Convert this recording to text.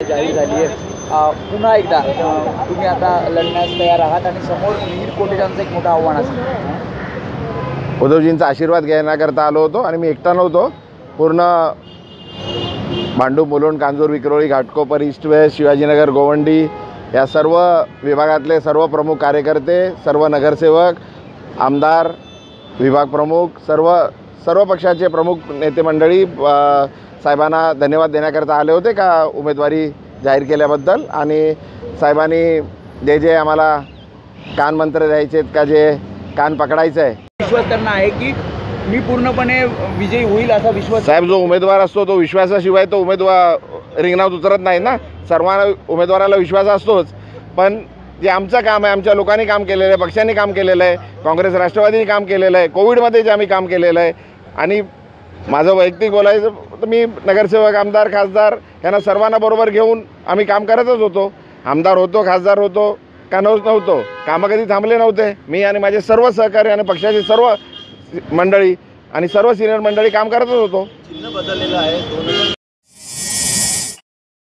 जाहीर झाली आहे। पुन्हा एकदा तुम्ही आता लढण्यास तयार आहात आणि समोर मिहीर कोटेचांचं एक मोठं आव्हान असेल। उद्धवजींचा आशीर्वाद घेण्याकरता आलो होतो आणि मी एकटा नव्हतो, पूर्ण भांडूप, मुलुंड, कांजूर, विक्रोळी, घाटकोपर, ईस्ट वेस्ट, शिवाजीनगर, गोवंडी या सर्व विभागातले सर्व प्रमुख कार्यकर्ते, सर्व नगरसेवक, आमदार, विभाग प्रमुख, सर्व पक्षाचे प्रमुख नेते मंडळी साहेबांना धन्यवाद देण्याकरता आले होते का उमेदवारी जाहीर केल्याबद्दल। आणि साहेबांनी जे आम्हाला कानमंत्र द्यायचे आहेत का, जे कान पकडायचं आहे, विश्वास करणं आहे की मी पूर्णपणे विजयी होईल असा विश्वास। साहेब, जो उमेदवार असतो तो विश्वासाशिवाय तो उमेदवार रिंगणात उतरत नाही ना। सर्वांना उमेदवाराला विश्वास असतोच, पण जे आमचं काम आहे, आमच्या लोकांनी काम केलेलं आहे, पक्षांनी काम केलेलं आहे, काँग्रेस राष्ट्रवादीने काम केलेलं आहे, कोविडमध्ये जे आम्ही काम केलेलं आहे। आणि माझं वैयक्तिक बोलायचं तर मी नगरसेवक, आमदार, खासदार यांना सर्वांना बरोबर घेऊन आम्ही काम करतच होतो। आमदार होतो, खासदार होतो का नव्हतो, कामं कधी थांबले नव्हते। मी आणि माझे सर्व सहकारी आणि पक्षाचे सर्व मंडळी आणि सर्व सिनियर मंडळी काम करतच होतो। चिन्ह बदललेलं आहे, 2024